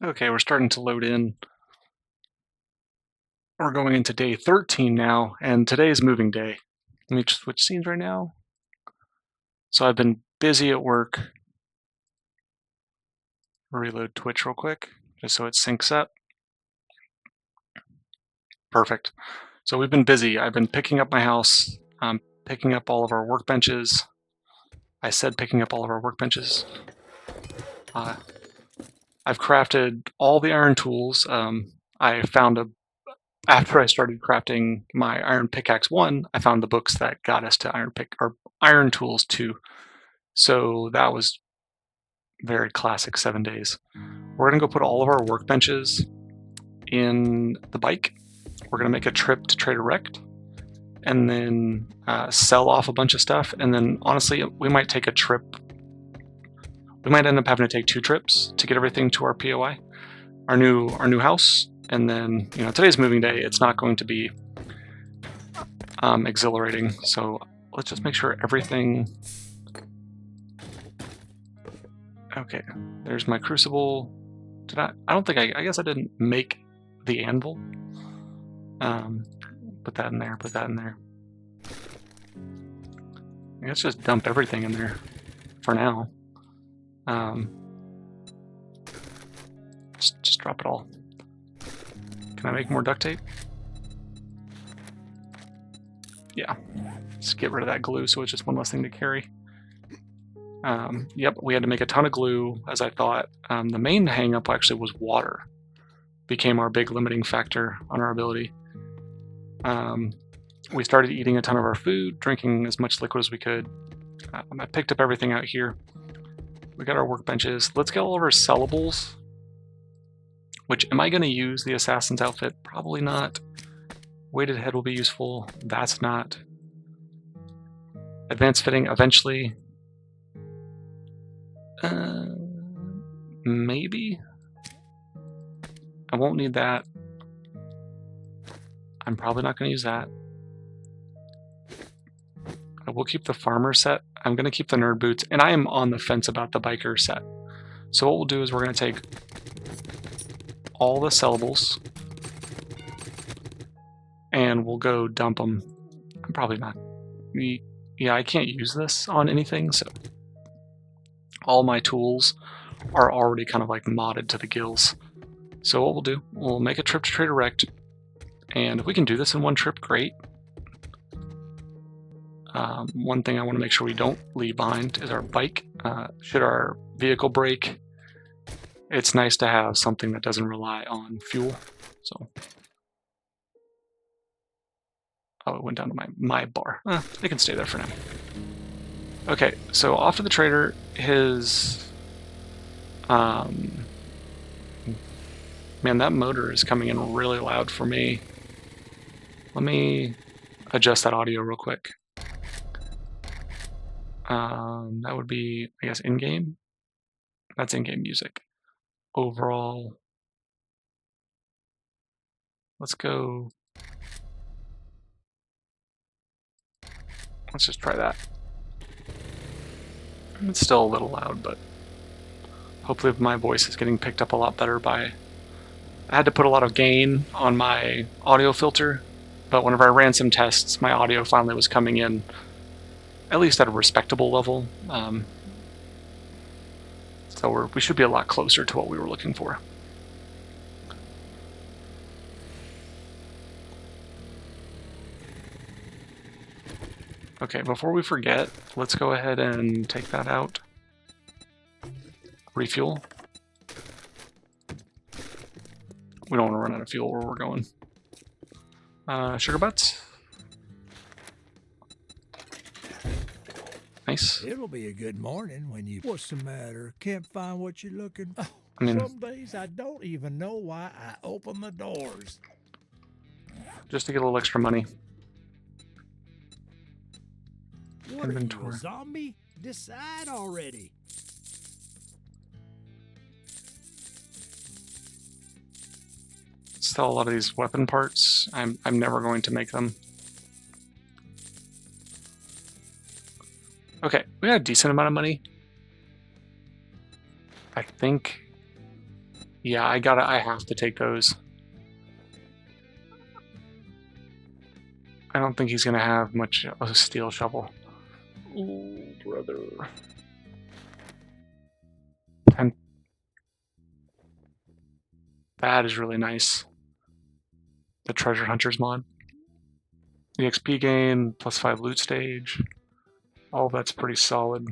Okay, we're starting to load in. We're going into day 13 now, and today is moving day. Let me switch scenes right now. So I've been busy at work. Reload Twitch real quick, just so it syncs up. Perfect. So we've been busy. I've been picking up my house, picking up all of our workbenches. I said picking up all of our workbenches. I've crafted all the iron tools. I found after I started crafting my iron pickaxe 1, I found the books that got us to iron tools 2. So that was very classic 7 days. We're gonna go put all of our workbenches in the bike. We're gonna make a trip to Trader Rect, and then sell off a bunch of stuff. And then honestly, we might take a trip. We might end up having to take 2 trips to get everything to our POI, our new house. And then today's moving day. It's not going to be exhilarating. So let's just make sure everything. Okay, there's my crucible. Did I don't think I guess I didn't make the anvil. Put that in there, put that in there. Let's just dump everything in there for now. Just drop it all. Can I make more duct tape? Yeah, let's get rid of that glue so it's just one less thing to carry. Yep, we had to make a ton of glue, as I thought. The main hang-up actually was water. Became our big limiting factor on our ability. We started eating a ton of our food, drinking as much liquid as we could. I picked up everything out here. We got our workbenches. Let's get all of our sellables. Which, am I going to use the assassin's outfit? Probably not. Weighted head will be useful. That's not. Advanced fitting, eventually. Maybe. I won't need that. I'm probably not going to use that. I will keep the farmer set. I'm going to keep the nerd boots, and I am on the fence about the biker set. So what we'll do is we're going to take all the sellables, and we'll go dump them. I'm probably not. Yeah, I can't use this on anything, so all my tools are already kind of like modded to the gills. So what we'll do, we'll make a trip to Trader Rect, and if we can do this in one trip, great. One thing I want to make sure we don't leave behind is our bike. Should our vehicle break, it's nice to have something that doesn't rely on fuel. So, oh, it went down to my bar. It can stay there for now. Okay, so off to the trader. His, man, that motor is coming in really loud for me. Let me adjust that audio real quick. That would be, I guess, in-game. That's in-game music. Overall, let's go. Let's just try that. It's still a little loud, but hopefully my voice is getting picked up a lot better by... I had to put a lot of gain on my audio filter, but whenever I ran some tests, my audio finally was coming in at least at a respectable level. So we should be a lot closer to what we were looking for. Okay, before we forget, let's go ahead and take that out. Refuel. We don't want to run out of fuel where we're going. Sugar butts. Nice. It'll be a good morning when you... What's the matter? Can't find what you're looking... Oh, I mean, some days I don't even know why I open the doors. Just to get a little extra money. What Inventory. Are you, a zombie? Decide already. Sell a lot of these weapon parts. I'm never going to make them. Okay, we got a decent amount of money. I think Yeah, I have to take those. I don't think he's gonna have much of a steel shovel. Ooh, brother. 10. That is really nice. The Treasure Hunters mod. The XP gain, +5 loot stage. All that's pretty solid.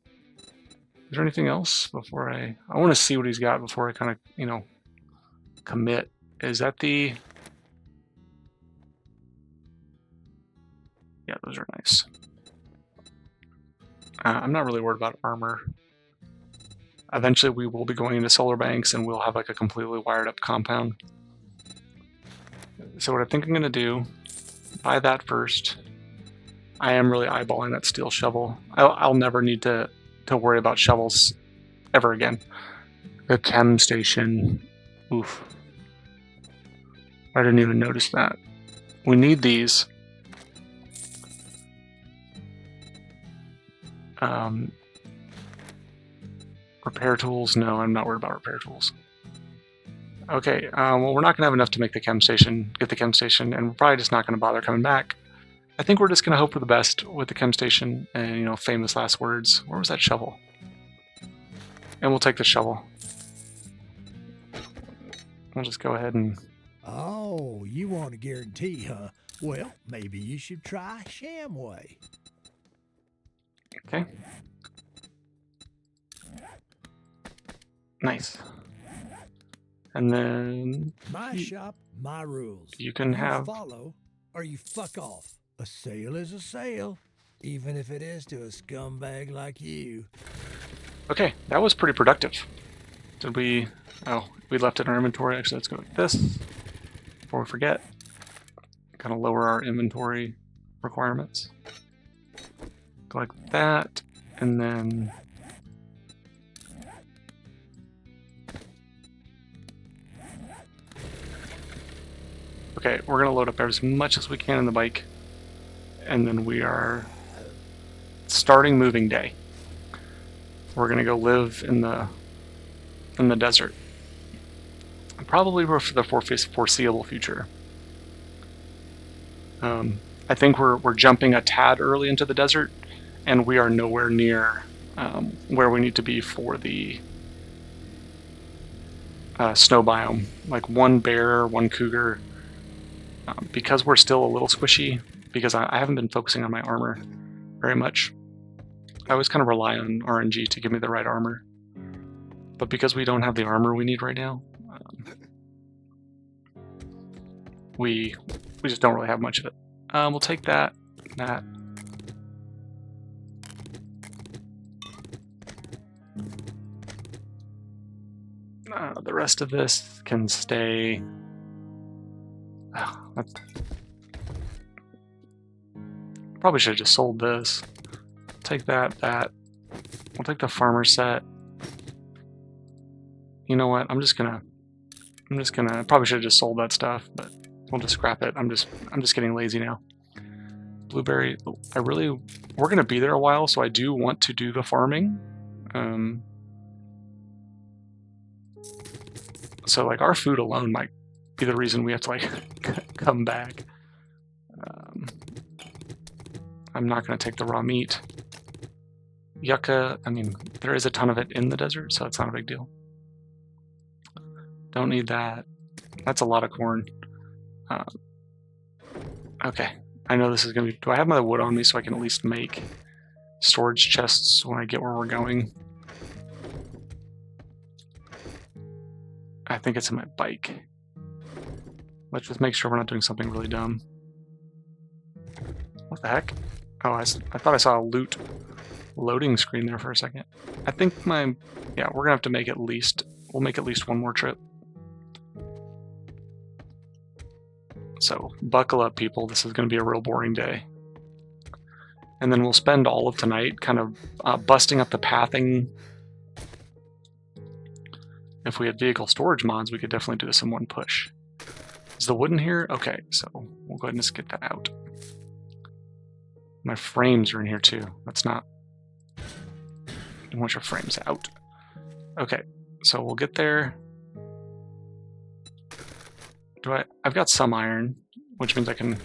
Is there anything else before I want to see what he's got before I kind of, commit. Is that the... Yeah, those are nice. I'm not really worried about armor. Eventually we will be going into solar banks and we'll have like a completely wired up compound. So what I think I'm going to do, buy that first. I am really eyeballing that steel shovel. I'll never need to worry about shovels ever again. The chem station. Oof. I didn't even notice that. We need these. Repair tools? No, I'm not worried about repair tools. Okay, well, we're not going to have enough to make the chem station, get the chem station, and we're probably just not going to bother coming back. I think we're just going to hope for the best with the chem station and, famous last words. Where was that shovel? And we'll take the shovel. We'll just go ahead and... Oh, you want a guarantee, huh? Well, maybe you should try Shamway. Okay. Nice. And then... My shop, my rules. You can have... follow, or you fuck off. A sale is a sale, even if it is to a scumbag like you. Okay, that was pretty productive. Did we... Oh, we left it in our inventory. Actually, let's go like this before we forget. Kind of lower our inventory requirements. Go like that, and then... Okay, we're going to load up as much as we can in the bike, and then we are starting moving day. We're going to go live in the desert. Probably for the foreseeable future. I think we're jumping a tad early into the desert, and we are nowhere near where we need to be for the snow biome. Like one bear, one cougar. Because we're still a little squishy, because I haven't been focusing on my armor very much. I always kind of rely on RNG to give me the right armor. But because we don't have the armor we need right now, we just don't really have much of it. We'll take that. The rest of this can stay. Probably should have just sold this. Take that. We'll take the farmer set. You know what? I'm just gonna. Probably should have just sold that stuff, but we'll just scrap it. I'm just getting lazy now. Blueberry. We're gonna be there a while, so I do want to do the farming. So like our food alone might be the reason we have to like come back. I'm not going to take the raw meat. Yucca, I mean, there is a ton of it in the desert, so it's not a big deal. Don't need that. That's a lot of corn. Okay, I know this is going to be... Do I have my wood on me so I can at least make storage chests when I get where we're going? I think it's in my bike. Let's just make sure we're not doing something really dumb. What the heck? Oh, I thought I saw a loot loading screen there for a second. I think yeah, we're gonna have to make at least, we'll make at least one more trip. So buckle up, people. This is gonna be a real boring day. And then we'll spend all of tonight kind of busting up the pathing. If we had vehicle storage mods, we could definitely do this in one push. Is the wood in here? Okay, so we'll go ahead and just get that out. My frames are in here too. That's not... You want your frames out. Okay, so we'll get there. I've got some iron, which means I can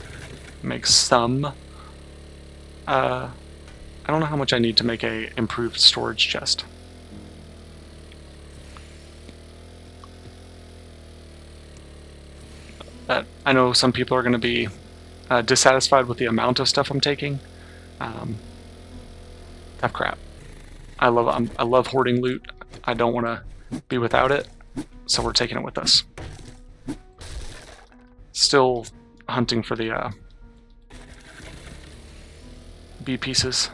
make some. I don't know how much I need to make a improved storage chest. But I know some people are going to be dissatisfied with the amount of stuff I'm taking. Tough crap. I love hoarding loot. I don't want to be without it, so we're taking it with us. Still hunting for the bee pieces,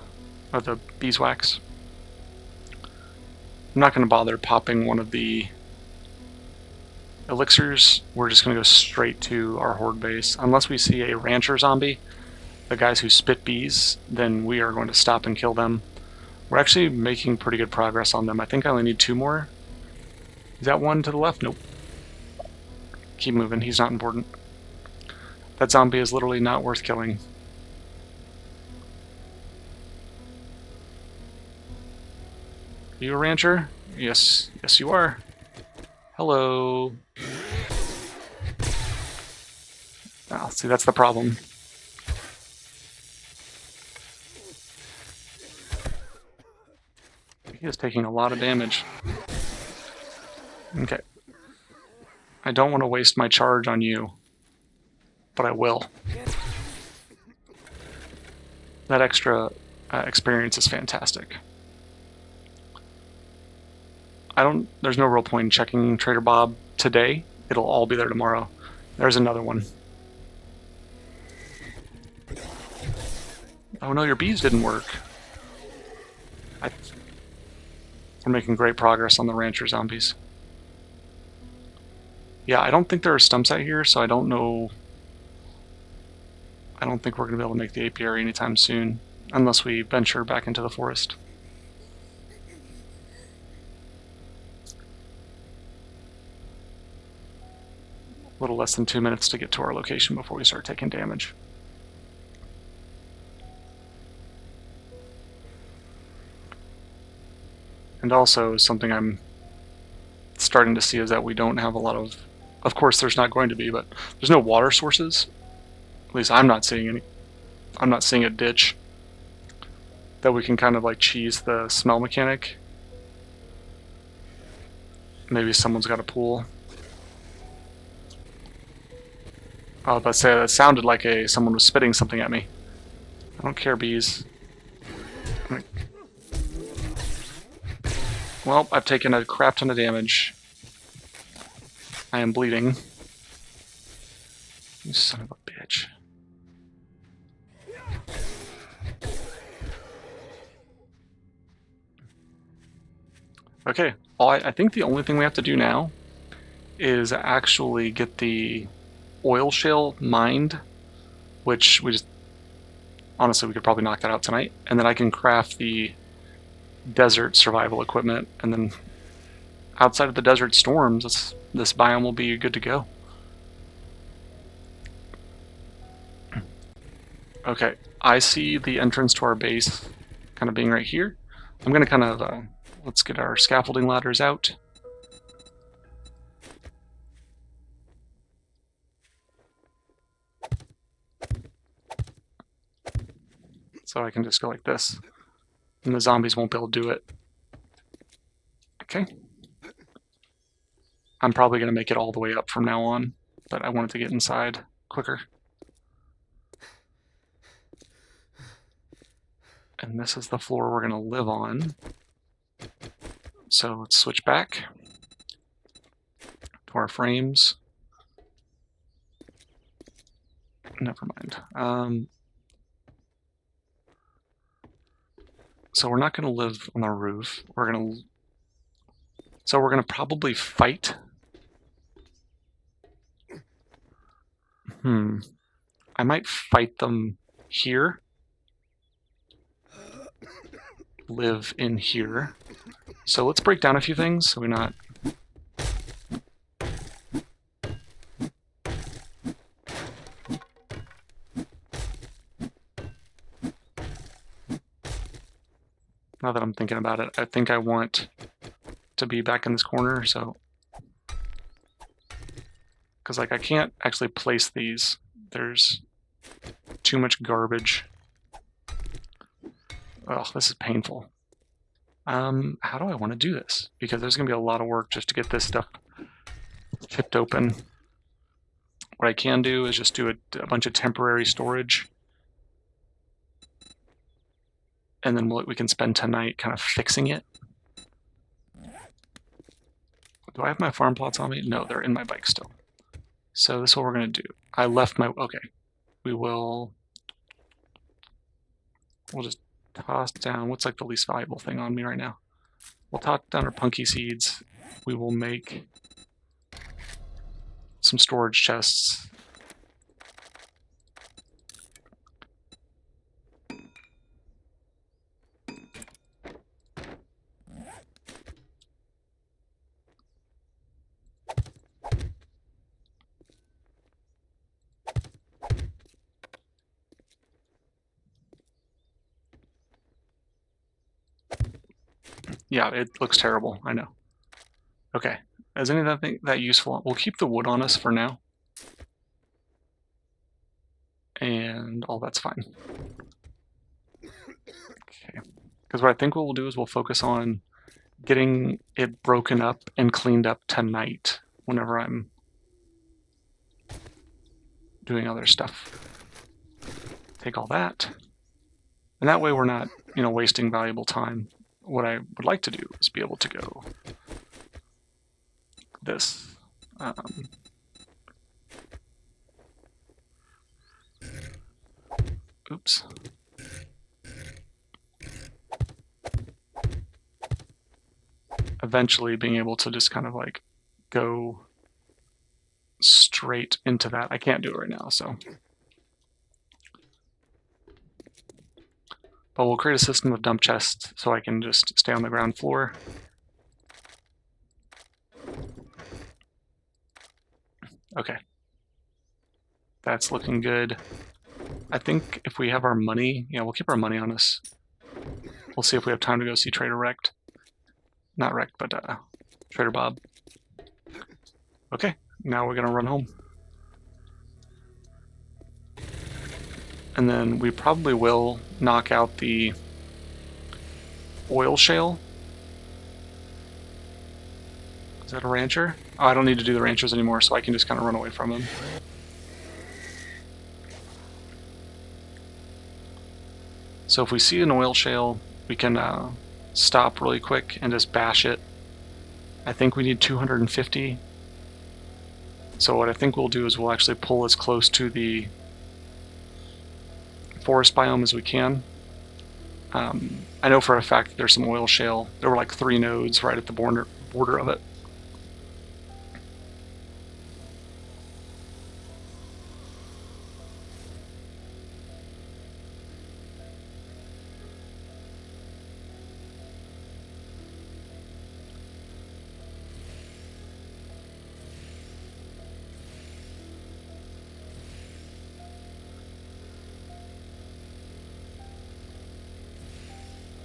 or the beeswax. I'm not going to bother popping one of the elixirs. We're just going to go straight to our horde base. Unless we see a rancher zombie, the guys who spit bees, then we are going to stop and kill them. We're actually making pretty good progress on them. I think I only need 2 more. Is that one to the left? Nope. Keep moving, he's not important. That zombie is literally not worth killing. Are you a rancher? Yes, yes you are. Hello. Oh, see, that's the problem. He is taking a lot of damage. Okay. I don't want to waste my charge on you, but I will. That extra experience is fantastic. There's no real point in checking Trader Bob today. It'll all be there tomorrow. There's another one. Oh no, your bees didn't work. We're making great progress on the rancher zombies. Yeah, I don't think there are stumps out here, so I don't know. I don't think we're going to be able to make the apiary anytime soon, unless we venture back into the forest. A little less than 2 minutes to get to our location before we start taking damage. And also, something I'm starting to see is that we don't have a lot of course there's not going to be, but there's no water sources. At least I'm not seeing any. I'm not seeing a ditch that we can kind of like cheese the smell mechanic. Maybe someone's got a pool. I was about to say that sounded like someone was spitting something at me. I don't care, bees. Well, I've taken a crap ton of damage. I am bleeding. You son of a bitch. Okay, I think the only thing we have to do now is actually get the oil shale mined, which honestly, we could probably knock that out tonight, and then I can craft the desert survival equipment, and then outside of the desert storms, this biome will be good to go. Okay, I see the entrance to our base kind of being right here. I'm going to kind of, let's get our scaffolding ladders out. So I can just go like this, and the zombies won't be able to do it. Okay. I'm probably going to make it all the way up from now on, but I wanted to get inside quicker. And this is the floor we're going to live on. So let's switch back to our frames. Never mind. So we're not going to live on the roof. We're going to probably fight. I might fight them here. Live in here. So let's break down a few things so we're not. Now that I'm thinking about it, I think I want to be back in this corner, so because like I can't actually place these. There's too much garbage. Oh, this is painful. How do I want to do this? Because there's going to be a lot of work just to get this stuff chipped open. What I can do is just do a bunch of temporary storage. And then we can spend tonight kind of fixing it. Do I have my farm plots on me? No, they're in my bike still. So this is what we're going to do. I left my... Okay. We'll just toss down... What's like the least valuable thing on me right now? We'll toss down our punky seeds. We will make some storage chests. Yeah, it looks terrible. I know. Okay. Is any of that useful? We'll keep the wood on us for now. And all that's fine. Okay. Because what I think what we'll do is we'll focus on getting it broken up and cleaned up tonight whenever I'm doing other stuff. Take all that. And that way we're not, wasting valuable time. What I would like to do is be able to go this. Oops. Eventually being able to just kind of like go straight into that. I can't do it right now, so. But we'll create a system of dump chests so I can just stay on the ground floor. Okay. That's looking good. I think if we have our money, we'll keep our money on us. We'll see if we have time to go see Trader Rect. Not Rect, but Trader Bob. Okay, now we're gonna run home. And then we probably will knock out the oil shale. Is that a rancher? Oh, I don't need to do the ranchers anymore, so I can just kind of run away from him. So if we see an oil shale, we can stop really quick and just bash it. I think we need 250. So what I think we'll do is we'll actually pull as close to the forest biome as we can. I know for a fact that there's some oil shale. There were like 3 nodes right at the border of it.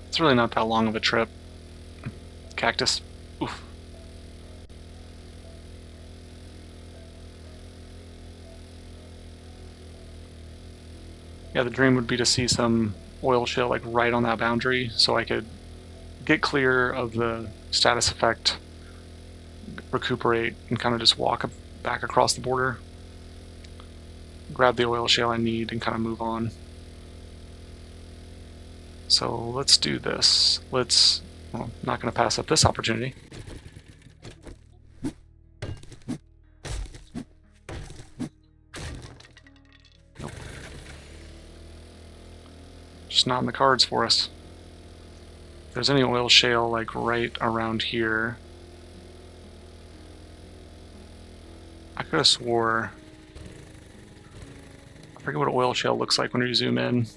It's really not that long of a trip. Cactus. Oof. Yeah, the dream would be to see some oil shale like right on that boundary so I could get clear of the status effect, recuperate, and kind of just walk back across the border, grab the oil shale I need, and kind of move on. So let's do this. Well, I'm not going to pass up this opportunity. Nope. Just not in the cards for us. If there's any oil shale like right around here, I could have swore. I forget what an oil shale looks like when you zoom in.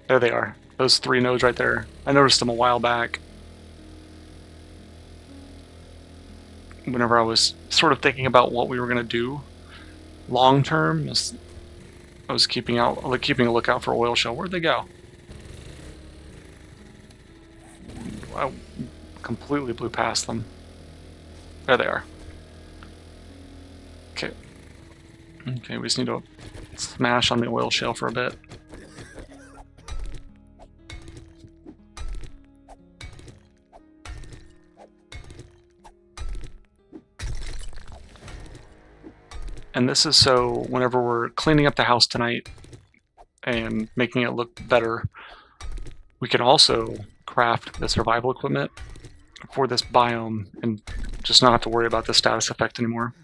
There they are. Those 3 nodes right there. I noticed them a while back. Whenever I was sort of thinking about what we were going to do long term, I was keeping a lookout for oil shale. Where'd they go? I completely blew past them. There they are. Okay, Okay, we just need to smash on the oil shale for a bit. And this is so whenever we're cleaning up the house tonight and making it look better, we can also craft the survival equipment for this biome and just not have to worry about the status effect anymore.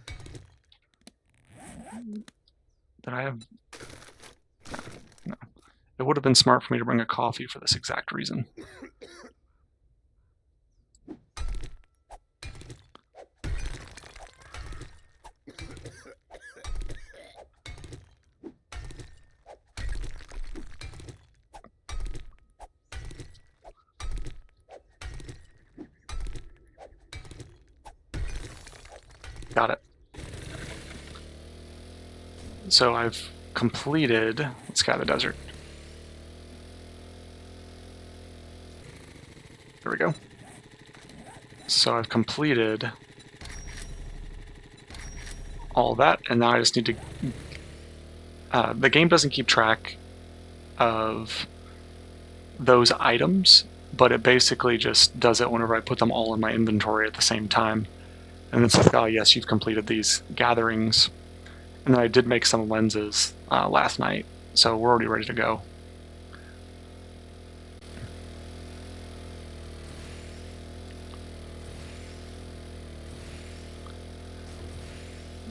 Did I have... No. It would have been smart for me to bring a coffee for this exact reason. Got it. So I've completed... Let's scout the desert. There we go. So I've completed all that, and now I just need to... the game doesn't keep track of those items, but it basically just does it whenever I put them all in my inventory at the same time. And it's like, oh yes, you've completed these gatherings. And then I did make some lenses last night, so we're already ready to go.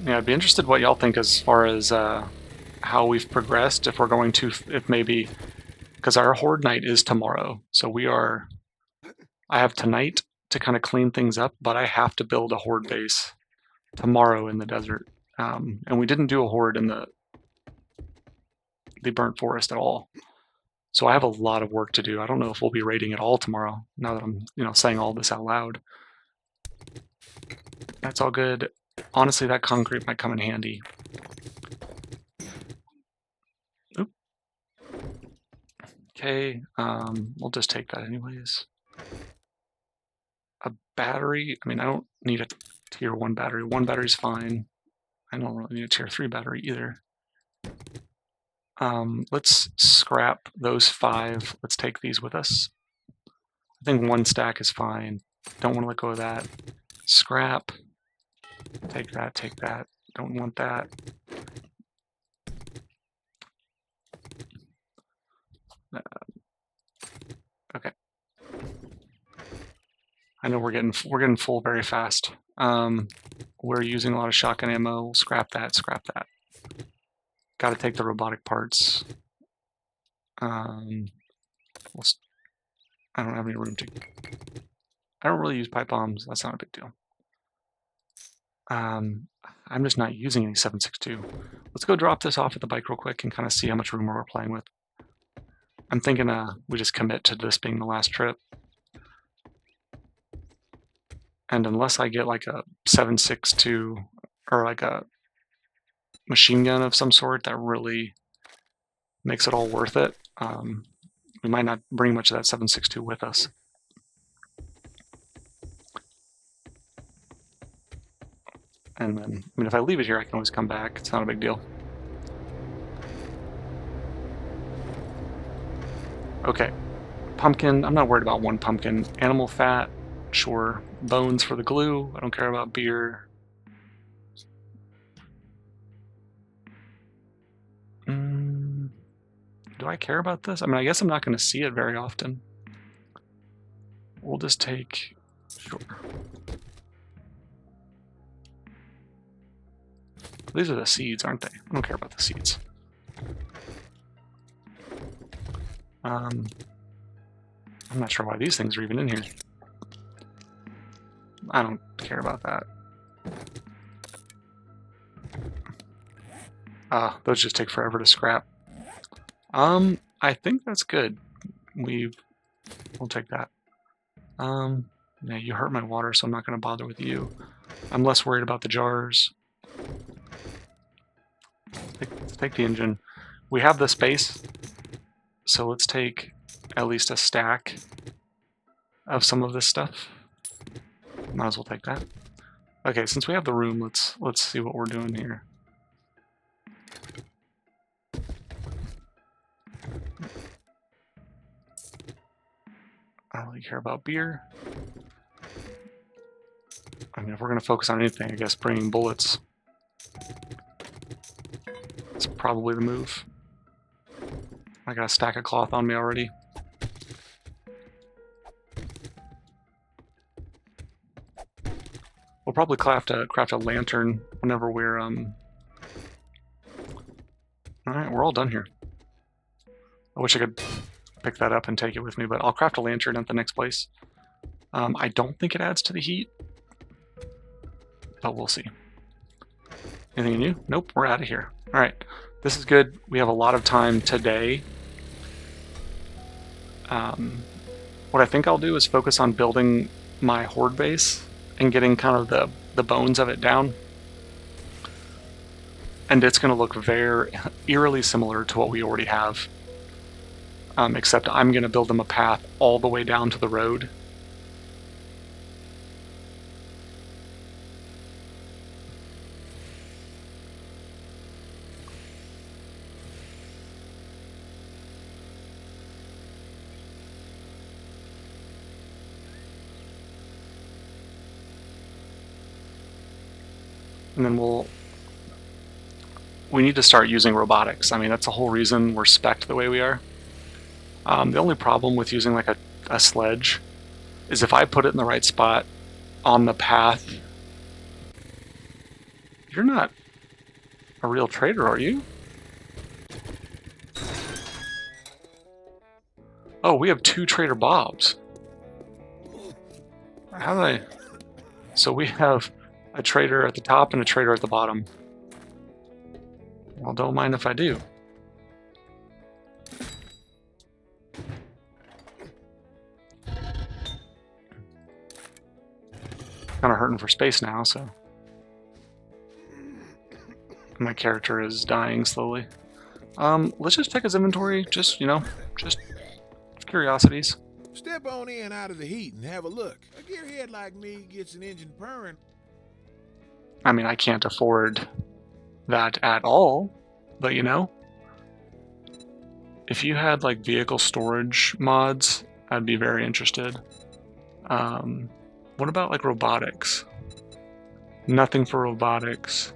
Yeah, I'd be interested what y'all think as far as how we've progressed, if we're going to, if maybe, because our hoard night is tomorrow, so I have tonight to kind of clean things up, but I have to build a hoard base tomorrow in the desert. And we didn't do a hoard in the burnt forest at all. So I have a lot of work to do. I don't know if we'll be raiding at all tomorrow, now that I'm saying all this out loud. That's all good. Honestly, that concrete might come in handy. Oop. Okay, we'll just take that anyways. A battery, I mean, I don't need a tier 1 battery. 1 battery's fine. I don't really need a tier 3 battery either. Let's scrap those 5. Let's take these with us. I think 1 stack is fine. Don't want to let go of that. Scrap. Take that, take that. Don't want that. Okay. I know we're getting full very fast. We're using a lot of shotgun ammo. We'll scrap that, scrap that. Got to take the robotic parts. I don't have any room to... I don't really use pipe bombs. That's not a big deal. I'm just not using any 7.62. Let's go drop this off at the bike real quick and kind of see how much room we're playing with. I'm thinking we just commit to this being the last trip. And unless I get like a 7.62 or like a machine gun of some sort that really makes it all worth it, we might not bring much of that 7.62 with us. And then, I mean, if I leave it here, I can always come back. It's not a big deal. Okay, pumpkin. I'm not worried about 1 pumpkin. Animal fat, sure. Bones for the glue. I don't care about beer. Do I care about this? I mean, I guess I'm not going to see it very often. We'll just take... Sure. These are the seeds, aren't they? I don't care about the seeds. I'm not sure why these things are even in here. I don't care about that. Those just take forever to scrap. I think that's good. We'll take that. Yeah, you hurt my water, so I'm not going to bother with you. I'm less worried about the jars. Let's take the engine. We have the space, so let's take at least a stack of some of this stuff. Might as well take that. Okay, since we have the room, let's see what we're doing here. I don't really care about beer. I mean, if we're going to focus on anything, I guess bringing bullets is probably the move. I got a stack of cloth on me already. We'll probably craft a lantern whenever we're Alright, we're all done here. I wish I could pick that up and take it with me, but I'll craft a lantern at the next place. I don't think it adds to the heat, but we'll see. Anything new? Nope, we're out of here. Alright, this is good. We have a lot of time today. What I think I'll do is focus on building my horde base and getting kind of the bones of it down. And it's going to look very eerily similar to what we already have. Except I'm going to build them a path all the way down to the road. And then we need to start using robotics. I mean, that's the whole reason we're spec'd the way we are. The only problem with using like a sledge is if I put it in the right spot on the path. You're not a real trader, are you? Oh, we have 2 Trader Bobs. How do I... So we have a trader at the top and a trader at the bottom. Well, don't mind if I do. Kind of hurting for space now, so... My character is dying slowly. Let's just check his inventory, just, you know, just curiosities. Step on in out of the heat and have a look. A gearhead like me gets an engine purring. I mean, I can't afford that at all, but you know, if you had like vehicle storage mods, I'd be very interested. What about like robotics? Nothing for robotics.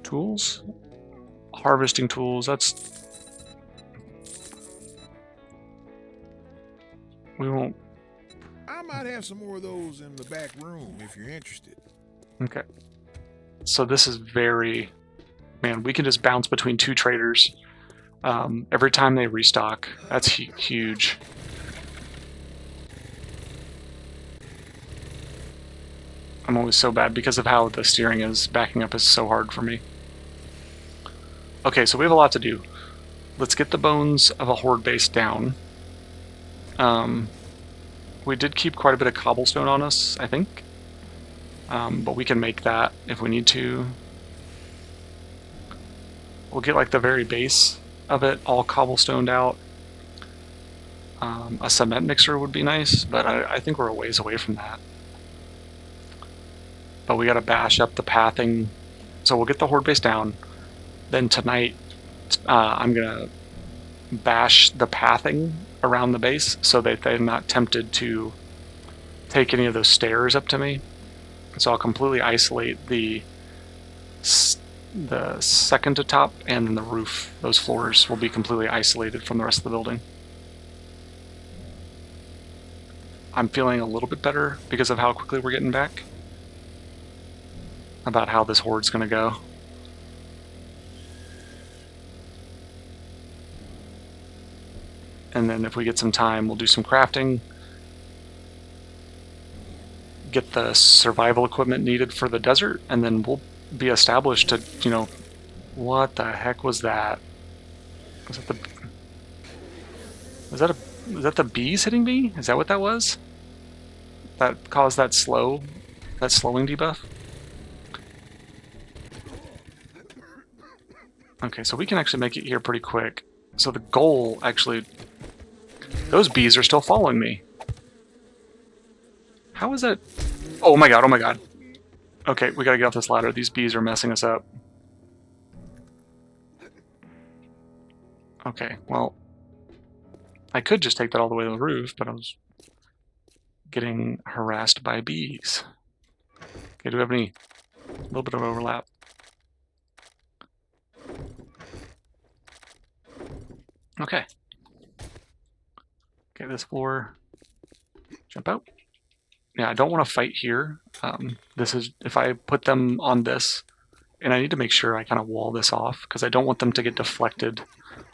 Tools? Harvesting tools, that's... We won't... I might have some more of those in the back room if you're interested. Okay. So this is very... Man, we can just bounce between 2 traders every time they restock. That's huge. I'm always so bad because of how the steering is. Backing up is so hard for me. Okay, so we have a lot to do. Let's get the bones of a horde base down. We did keep quite a bit of cobblestone on us, I think. But we can make that if we need to. We'll get like the very base of it all cobblestoned out. A cement mixer would be nice, but I think we're a ways away from that. But we gotta bash up the pathing. So we'll get the horde base down. Then tonight, I'm gonna bash the pathing around the base so that they're not tempted to take any of those stairs up to me. So I'll completely isolate the second to top and then the roof. Those floors will be completely isolated from the rest of the building. I'm feeling a little bit better because of how quickly we're getting back. About how this horde's gonna go. And then if we get some time, we'll do some crafting. Get the survival equipment needed for the desert, and then we'll be established to, you know... What the heck was that? Was that the... Was that the bees hitting me? Is that what that was? That caused that slowing debuff? Okay, so we can actually make it here pretty quick. So the goal, actually... Those bees are still following me. How is that? Oh my god, oh my god. Okay, we gotta get off this ladder. These bees are messing us up. Okay, well... I could just take that all the way to the roof, but I was getting harassed by bees. Okay, do we have any little bit of overlap? Okay. Okay, this floor. Jump out. Yeah, I don't want to fight here. This is if I put them on this, and I need to make sure I kind of wall this off because I don't want them to get deflected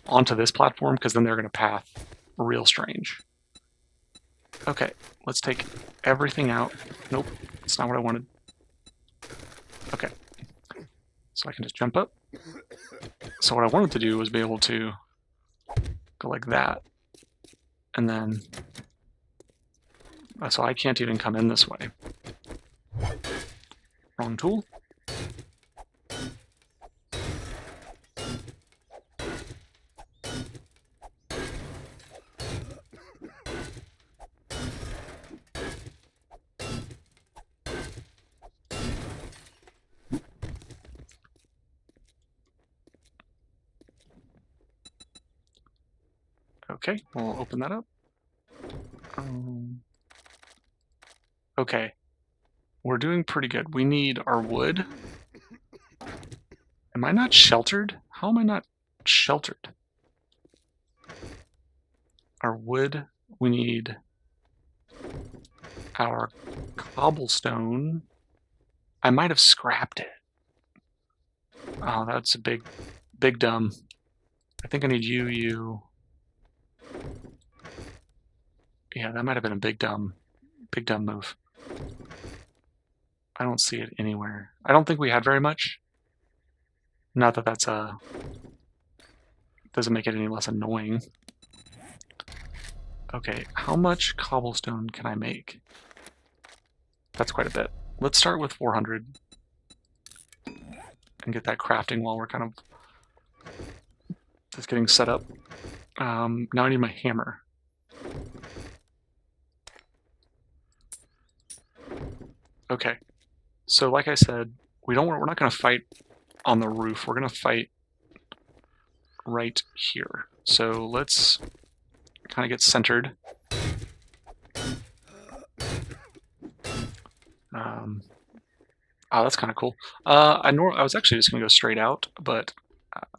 onto this platform because then they're going to path real strange. Okay, let's take everything out. Nope, that's not what I wanted. Okay, so I can just jump up. So what I wanted to do was be able to go like that, and then so I can't even come in this way. Wrong tool. Okay, we'll open that up. Okay, we're doing pretty good. We need our wood. Am I not sheltered? How am I not sheltered? Our wood, we need our cobblestone. I might have scrapped it. Oh, that's a big dumb. I think I need you. Yeah, that might have been a big dumb move. I don't see it anywhere. I don't think we had very much. Not that that's doesn't make it any less annoying. Okay, how much cobblestone can I make? That's quite a bit. Let's start with 400 and get that crafting while we're kind of just getting set up. Now I need my hammer. Okay, so like I said, we're not going to fight on the roof. We're going to fight right here. So let's kind of get centered. Oh, that's kind of cool. I was actually just going to go straight out, but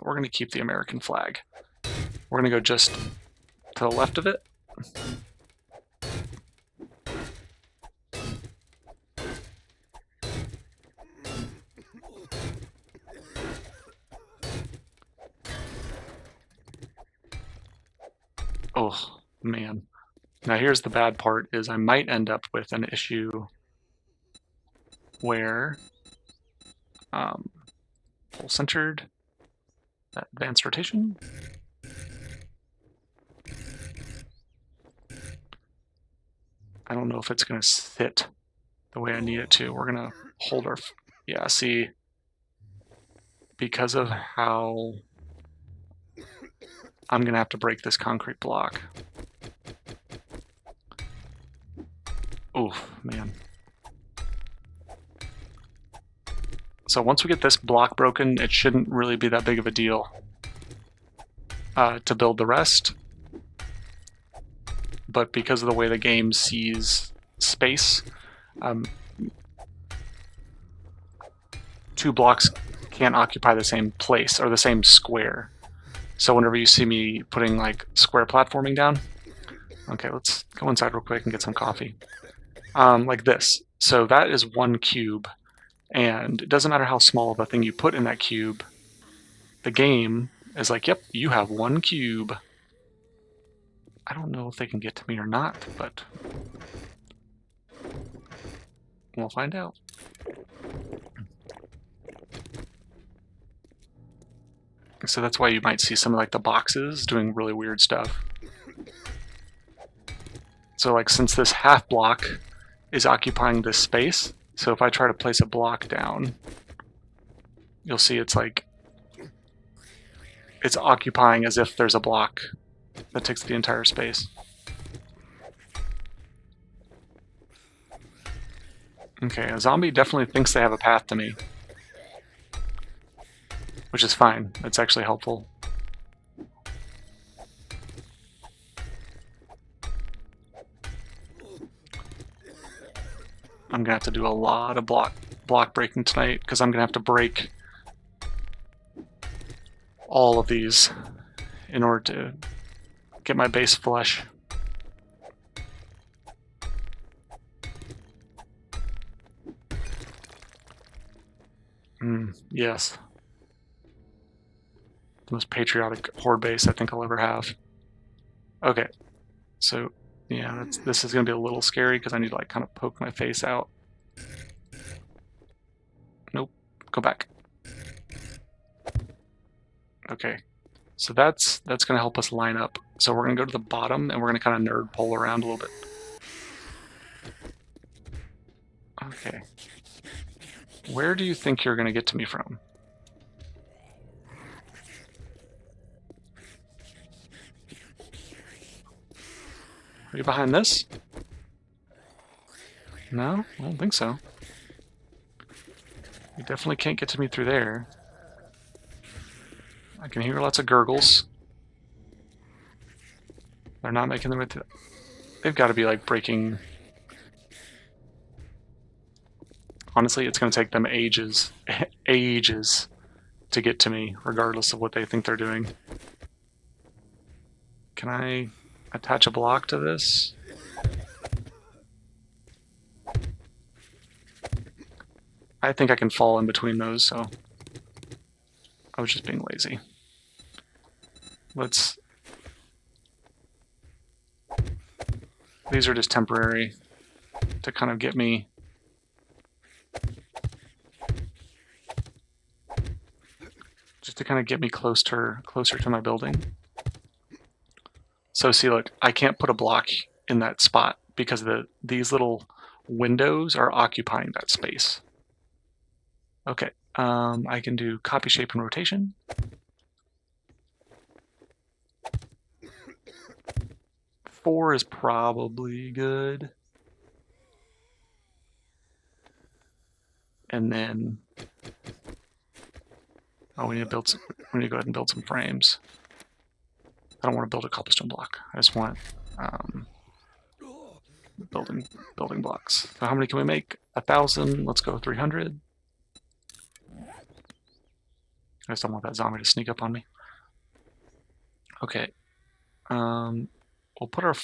we're going to keep the American flag. We're going to go just to the left of it. Oh, man. Now here's the bad part, is I might end up with an issue where full centered, advanced rotation. I don't know if it's going to sit the way I need it to. We're going to hold our, yeah, see, because of how I'm going to have to break this concrete block. Oh, man. So once we get this block broken, it shouldn't really be that big of a deal to build the rest. But because of the way the game sees space, 2 blocks can't occupy the same place or the same square. So whenever you see me putting like square platforming down, okay, let's go inside real quick and get some coffee. Like this. So that is 1 cube, and it doesn't matter how small of a thing you put in that cube, the game is like, yep, you have 1 cube. I don't know if they can get to me or not, but we'll find out. So that's why you might see some of like the boxes doing really weird stuff. So like since this half block is occupying this space, so if I try to place a block down, you'll see it's like it's occupying as if there's a block that takes the entire space. Okay, a zombie definitely thinks they have a path to me, which is fine. It's actually helpful. I'm gonna have to do a lot of block breaking tonight because I'm gonna have to break all of these in order to get my base flush. Yes. The most patriotic horde base I think I'll ever have. Okay, so yeah, this is gonna be a little scary because I need to like kind of poke my face out. Nope, go back. Okay, so that's gonna help us line up. So we're gonna go to the bottom and we're gonna kind of nerd pole around a little bit. Okay, where do you think you're gonna get to me from? Are you behind this? No, I don't think so. You definitely can't get to me through there. I can hear lots of gurgles. They're not making their way through. They've got to be like breaking. Honestly, it's going to take them ages, ages to get to me, regardless of what they think they're doing. Can I attach a block to this? I think I can fall in between those, so I was just being lazy. These are just temporary to kind of get me. Just to kind of get me closer to my building. So see, look, I can't put a block in that spot because these little windows are occupying that space. Okay, I can do copy, shape, and rotation. Four is probably good. And then, oh, we need to go ahead and build some frames. I don't want to build a cobblestone block. I just want building blocks. So how many can we make? 1,000. Let's go 300. I just don't want that zombie to sneak up on me. Okay. We'll put our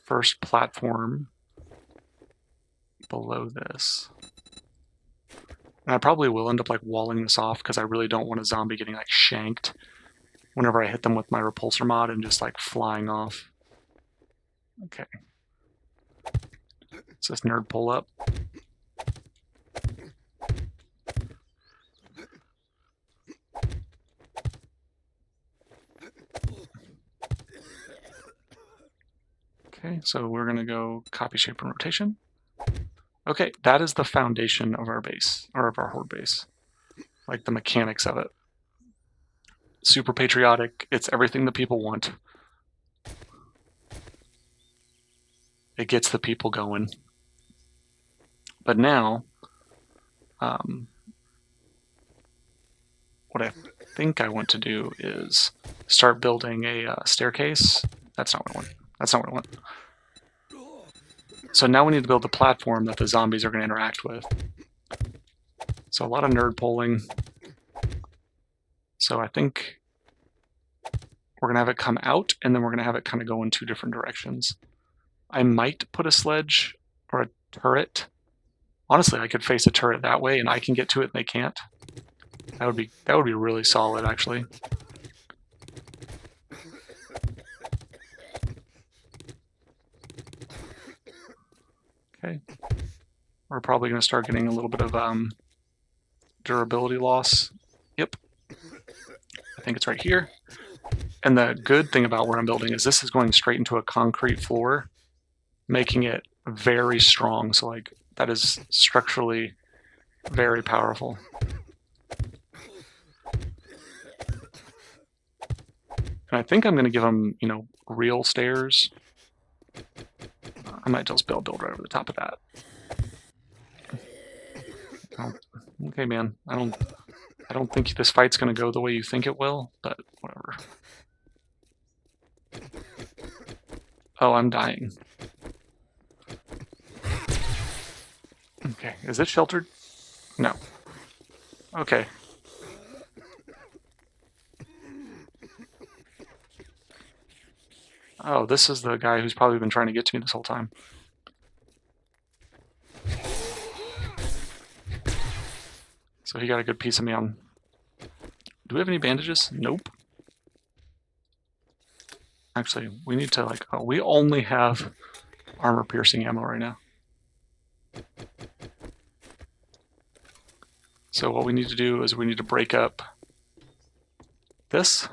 first platform below this. And I probably will end up like walling this off because I really don't want a zombie getting like shanked whenever I hit them with my repulsor mod and just like flying off. Okay. So this nerd pull up. Okay, so we're gonna go copy, shape, and rotation. Okay, that is the foundation of our base, or of our horde base. Like the mechanics of it. Super patriotic, it's everything the people want. It gets the people going. But now, what I think I want to do is start building a staircase. That's not what I want. That's not what I want. So now we need to build the platform that the zombies are going to interact with. So a lot of nerd polling. So I think we're going to have it come out, and then we're going to have it kind of go in two different directions. I might put a sledge or a turret. Honestly, I could face a turret that way, and I can get to it, and they can't. That would be really solid, actually. Okay. We're probably going to start getting a little bit of durability loss. Yep. I think it's right here. And the good thing about where I'm building is this is going straight into a concrete floor, making it very strong. So like that is structurally very powerful. And I think I'm going to give them, you know, real stairs. I might just build right over the top of that. Oh, okay, man. I don't think this fight's going to go the way you think it will, but whatever. Oh, I'm dying. Okay, is it sheltered? No. Okay. Oh, this is the guy who's probably been trying to get to me this whole time. So he got a good piece of me on. Do we have any bandages? Nope. Actually, we need to like, oh, we only have armor piercing ammo right now. So what we need to do is we need to break up this.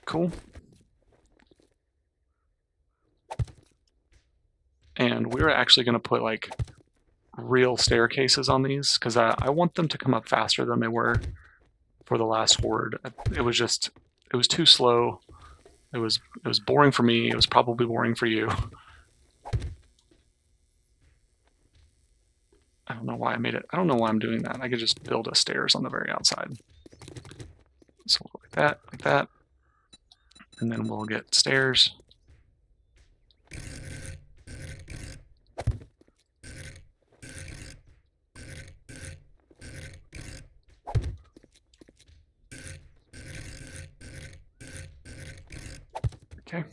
Cool. And we're actually going to put like real staircases on these because I want them to come up faster than they were for the last horde. It was too slow. It was boring for me. It was probably boring for you. I don't know why I made it. I don't know why I'm doing that. I could just build a stairs on the very outside. So we'll go like that, and then we'll get stairs. Okay.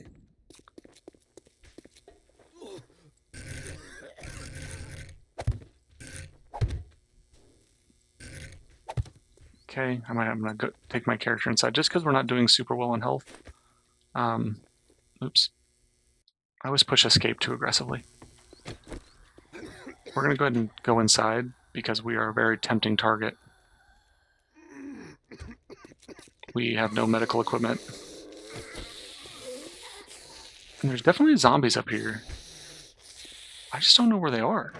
Okay, I'm gonna go take my character inside just because we're not doing super well on health. Oops. I always push escape too aggressively. We're gonna go ahead and go inside because we are a very tempting target. We have no medical equipment. And there's definitely zombies up here. I just don't know where they are.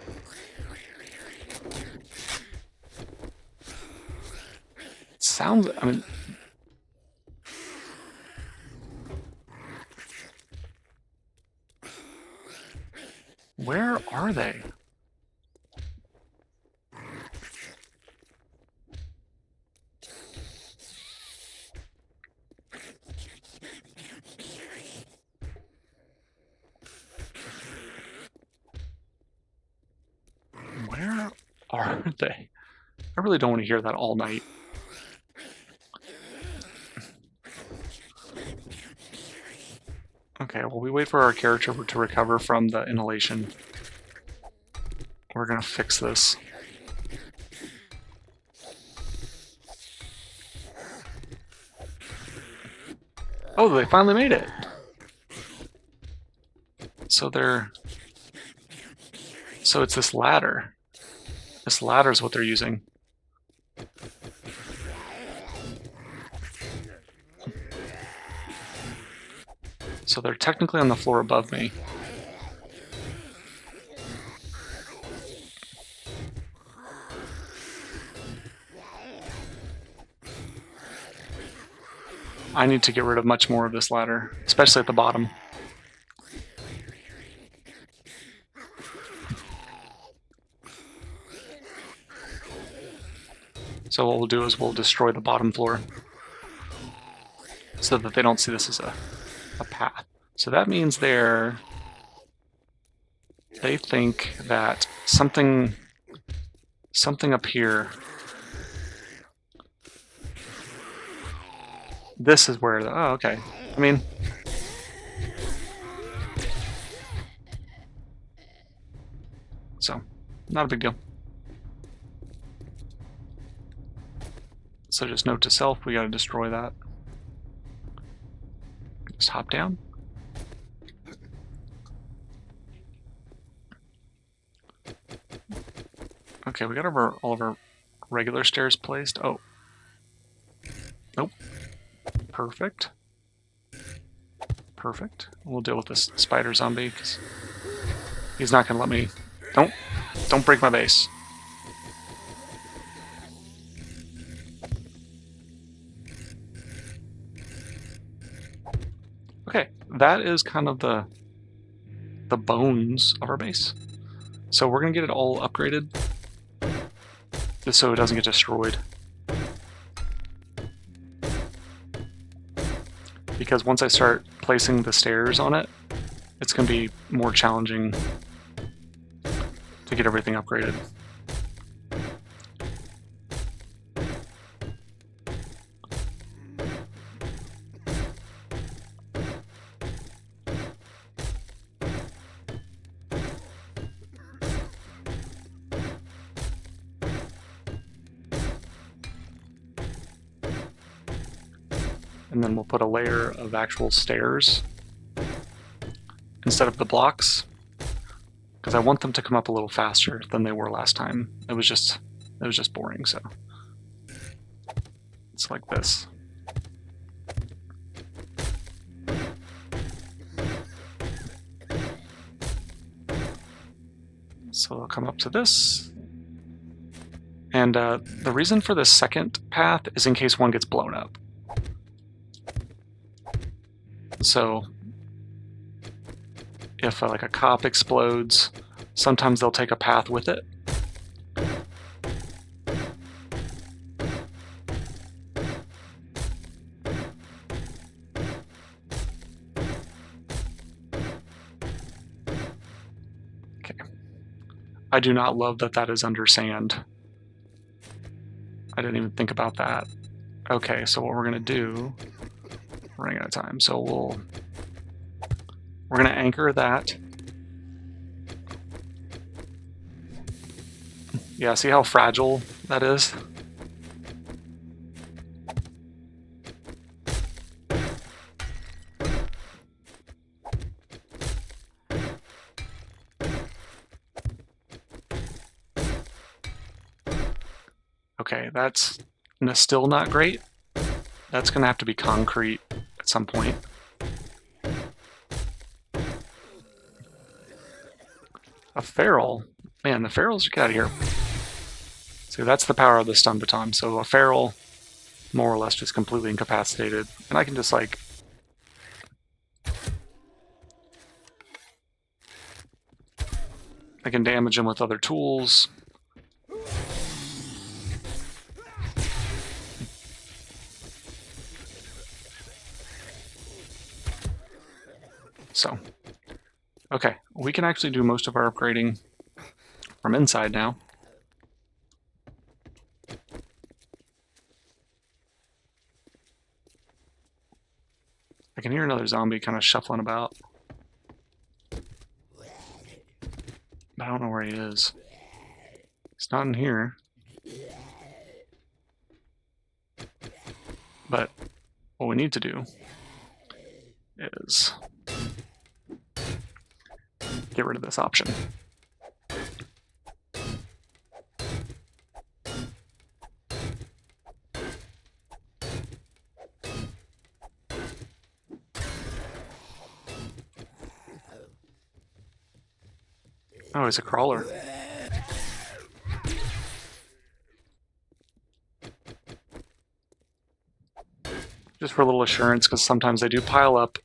It sounds, I mean... Where are they? Where are they? I really don't want to hear that all night. Okay, well, we wait for our character to recover from the inhalation. We're gonna fix this. Oh, they finally made it! So they're... So it's this ladder. This ladder is what they're using. So they're technically on the floor above me. I need to get rid of much more of this ladder, especially at the bottom. So what we'll do is we'll destroy the bottom floor so that they don't see this as a path. So that means they think that something up here, this is where oh, okay. I mean, so not a big deal. So just note to self, we gotta destroy that. Just hop down. Okay, we got all of our regular stairs placed. Oh. Nope. Perfect. Perfect. We'll deal with this spider zombie because he's not gonna let me. Don't break my base. Okay, that is kind of the bones of our base. So we're gonna get it all upgraded just so it doesn't get destroyed. Because once I start placing the stairs on it, it's going to be more challenging to get everything upgraded. And then we'll put a layer of actual stairs instead of the blocks, because I want them to come up a little faster than they were last time. It was just boring, so it's like this. So they'll come up to this. And the reason for this second path is in case one gets blown up. So if like a cop explodes, sometimes they'll take a path with it. Okay. I do not love that that is under sand. I didn't even think about that. Okay, so what we're gonna do, we're running out of time, so we're gonna anchor that. Yeah, see how fragile that is? Okay, that's still not great. That's gonna have to be concrete at some point. A feral? Man, the ferals, get out of here. See, that's the power of the stun baton. So a feral, more or less just completely incapacitated. And I can just like... I can damage him with other tools. So, okay, we can actually do most of our upgrading from inside now. I can hear another zombie kind of shuffling about. I don't know where he is. He's not in here. But what we need to do is get rid of this option. Oh, he's a crawler. Just for a little assurance, because sometimes they do pile up,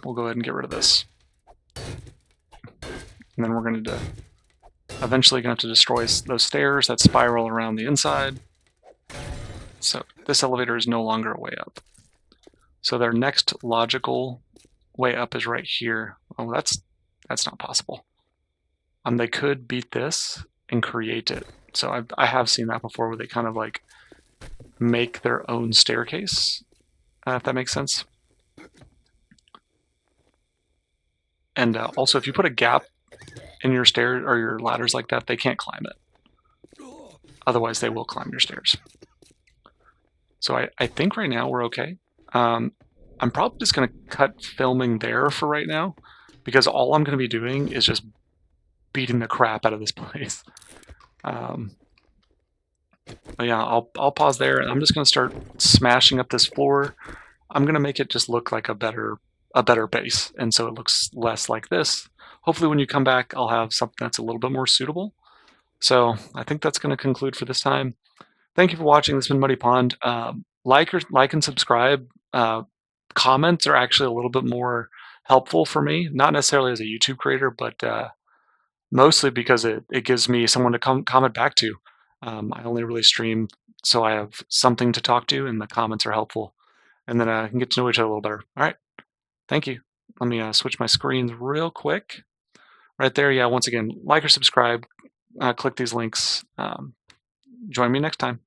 we'll go ahead and get rid of this. And then we're going to eventually going to have to destroy those stairs that spiral around the inside. So this elevator is no longer a way up. So their next logical way up is right here. Oh, that's not possible. They could beat this and create it. So I have seen that before, where they kind of like make their own staircase, if that makes sense. And also, if you put a gap in your stairs or your ladders like that, they can't climb it. Otherwise, they will climb your stairs. So I think right now we're okay. I'm probably just going to cut filming there for right now, because all I'm going to be doing is just beating the crap out of this place. But yeah, I'll pause there, and I'm just going to start smashing up this floor. I'm going to make it just look like a better base, and so it looks less like this. Hopefully when you come back, I'll have something that's a little bit more suitable. So I think that's going to conclude for this time. Thank you for watching. This has been Muddy Pond. Like and subscribe. Comments are actually a little bit more helpful for me, not necessarily as a YouTube creator, but mostly because it gives me someone to comment back to. I only really stream so I have something to talk to, and the comments are helpful. And then I can get to know each other a little better. All right. Thank you. Let me switch my screens real quick. Right there, yeah, once again, like or subscribe, click these links. Join me next time.